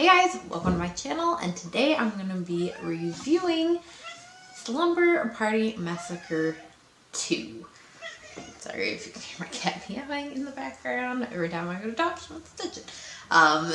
Hey guys, welcome to my channel, and today I'm going to be reviewing Slumber Party Massacre 2. Sorry if you can hear my cat meowing in the background. Every time I go to talk, she wants to touch it.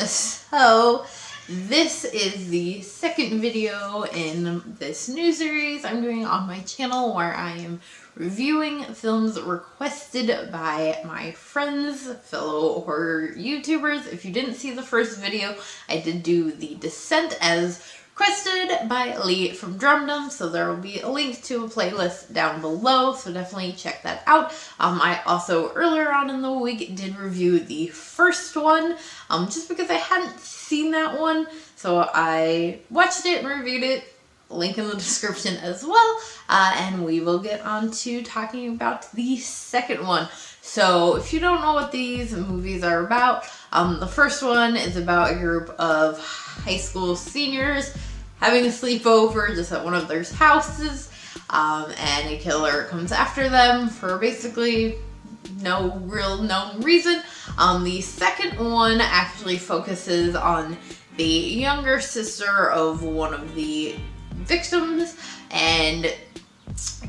So this is the second video in this new series I'm doing on my channel where I am reviewing films requested by my friends, fellow horror YouTubers. If you didn't see the first video, I did do The Descent as requested by Lee from Drumdom, so there will be a link to a playlist down below, so definitely check that out. I also, earlier on in the week, did review the first one, just because I hadn't seen that one, so I watched it and reviewed it. Link in the description as well, and we will get on to talking about the second one. So if you don't know what these movies are about, the first one is about a group of high school seniors having a sleepover just at one of their houses, and a killer comes after them for basically no real known reason. The second one actually focuses on the younger sister of one of the victims, and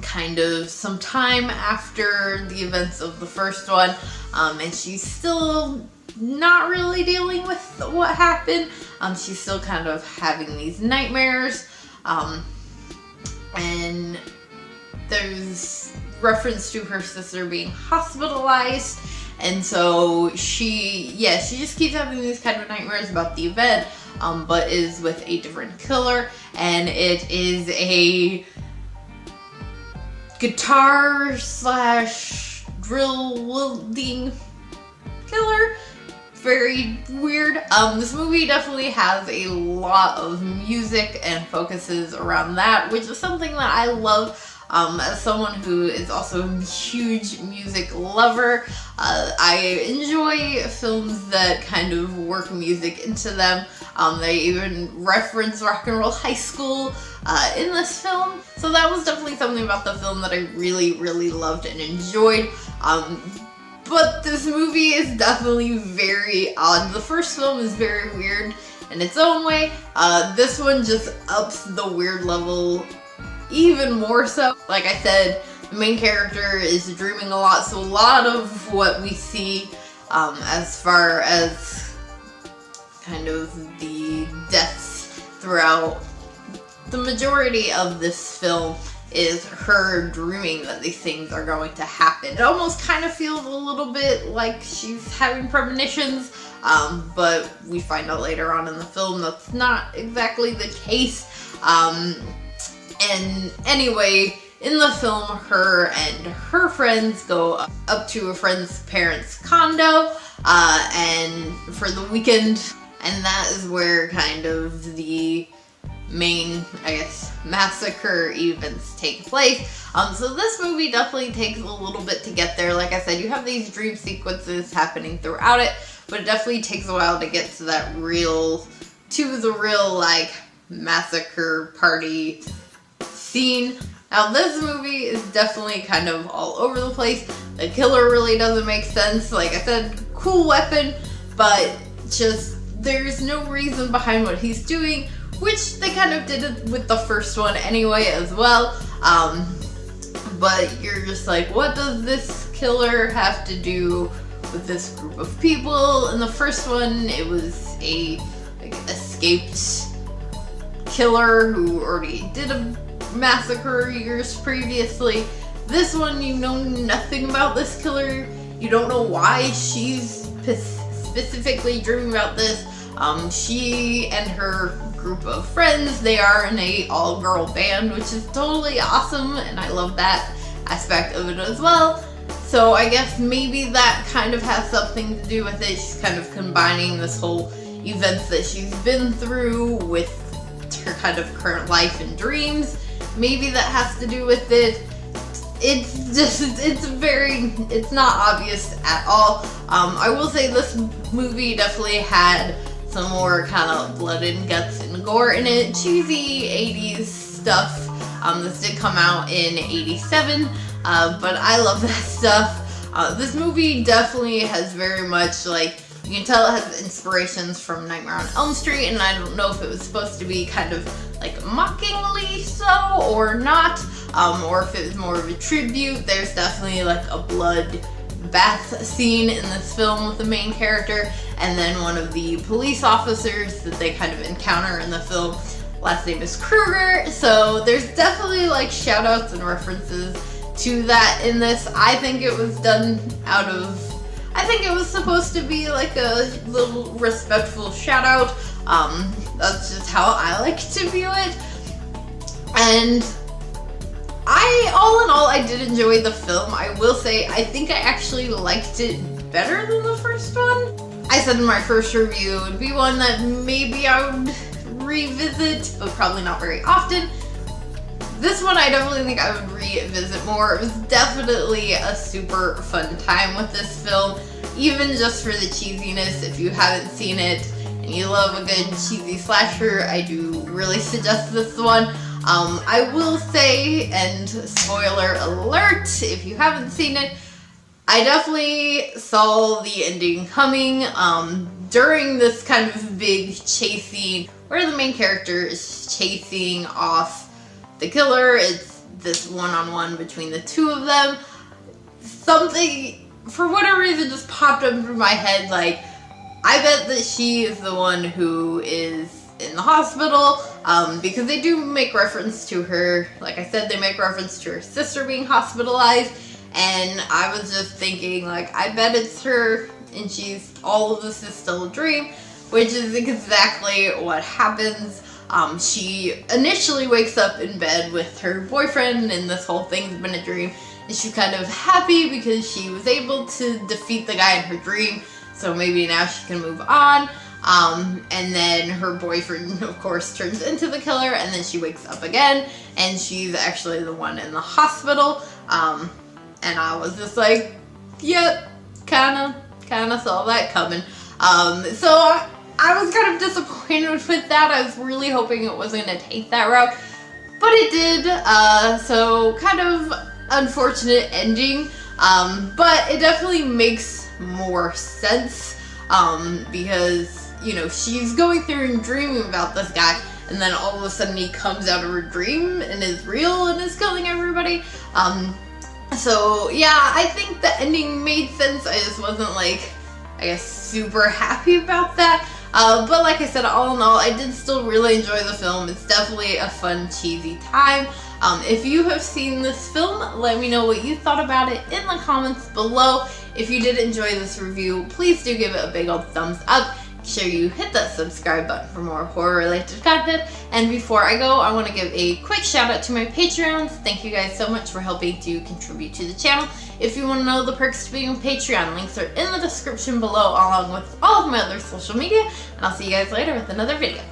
kind of some time after the events of the first one, and she's still not really dealing with what happened. She's still kind of having these nightmares, and there's reference to her sister being hospitalized, and so she just keeps having these kind of nightmares about the event, but is with a different killer, and it is a guitar slash drill wielding killer. Very weird. This movie definitely has a lot of music and focuses around that, which is something that I love. As someone who is also a huge music lover, I enjoy films that kind of work music into them. They even reference Rock and Roll High School in this film, so that was definitely something about the film that I really, really loved and enjoyed. But this movie is definitely very odd. The first film is very weird in its own way. This one just ups the weird level even more so. Like I said, the main character is dreaming a lot, so a lot of what we see as far as kind of the deaths throughout the majority of this film is her dreaming that these things are going to happen. It almost kind of feels a little bit like she's having premonitions, but we find out later on in the film that's not exactly the case. And anyway, in the film, her and her friends go up to a friend's parents' condo, and for the weekend, and that is where kind of the main, I guess, massacre events take place. So this movie definitely takes a little bit to get there. Like I said, you have these dream sequences happening throughout it, but it definitely takes a while to get to the real like massacre party scene. Now this movie is definitely kind of all over the place. The killer really doesn't make sense. Like I said, cool weapon, but just there's no reason behind what he's doing, which they kind of did it with the first one anyway as well. But you're just like, what does this killer have to do with this group of people? In the first one, it was a escaped killer who already did a massacre years previously. This one, you know nothing about this killer. You don't know why she's specifically dreaming about this. She and her group of friends, they are in a all-girl band, which is totally awesome, and I love that aspect of it as well. So I guess maybe that kind of has something to do with it. She's kind of combining this whole events that she's been through with her kind of current life and dreams. Maybe that has to do with it. It's not obvious at all. I will say this movie definitely had some more kind of blood and guts and gore in it. Cheesy 80s stuff. This did come out in '87, but I love that stuff. This movie definitely has very much like You can tell it has inspirations from Nightmare on Elm Street, and I don't know if it was supposed to be kind of like mockingly so or not, or if it was more of a tribute. There's definitely like a blood bath scene in this film with the main character, and then one of the police officers that they kind of encounter in the film, last name is Kruger, so there's definitely like shout outs and references to that in this. I think it was done out of, I think it was supposed to be like a little respectful shout out. That's just how I like to view it. And all in all, I did enjoy the film. I will say, I think I actually liked it better than the first one. I said in my first review, it would be one that maybe I would revisit, but probably not very often. This one, I definitely think I would revisit more. It was definitely a super fun time with this film, even just for the cheesiness. If you haven't seen it and you love a good cheesy slasher, I do really suggest this one. I will say, and spoiler alert, if you haven't seen it, I definitely saw the ending coming during this kind of big chase scene where the main character is chasing off the killer. It's this one-on-one between the two of them. Something, for whatever reason, just popped up through my head, like, I bet that she is the one who is in the hospital, because they do make reference to her. Like I said, they make reference to her sister being hospitalized, and I was just thinking, like, I bet it's her, and all of this is still a dream, which is exactly what happens. She initially wakes up in bed with her boyfriend, and this whole thing's been a dream, and she's kind of happy because she was able to defeat the guy in her dream, so maybe now she can move on. And then her boyfriend, of course, turns into the killer, and then she wakes up again, and she's actually the one in the hospital. And I was just like, yep, kinda saw that coming. So I was kind of disappointed with that. I was really hoping it wasn't gonna take that route, but it did. So kind of unfortunate ending, but it definitely makes more sense, because, you know, she's going through and dreaming about this guy, and then all of a sudden he comes out of her dream and is real and is killing everybody. So yeah, I think the ending made sense. I just wasn't, like, I guess, super happy about that. But like I said, all in all, I did still really enjoy the film. It's definitely a fun, cheesy time. If you have seen this film, let me know what you thought about it in the comments below. If you did enjoy this review, please do give it a big old thumbs up. Make sure you hit that subscribe button for more horror-related content. And before I go, I want to give a quick shout out to my Patreons. Thank you guys so much for helping to contribute to the channel. If you want to know the perks to being a Patreon, links are in the description below, along with all of my other social media. And I'll see you guys later with another video.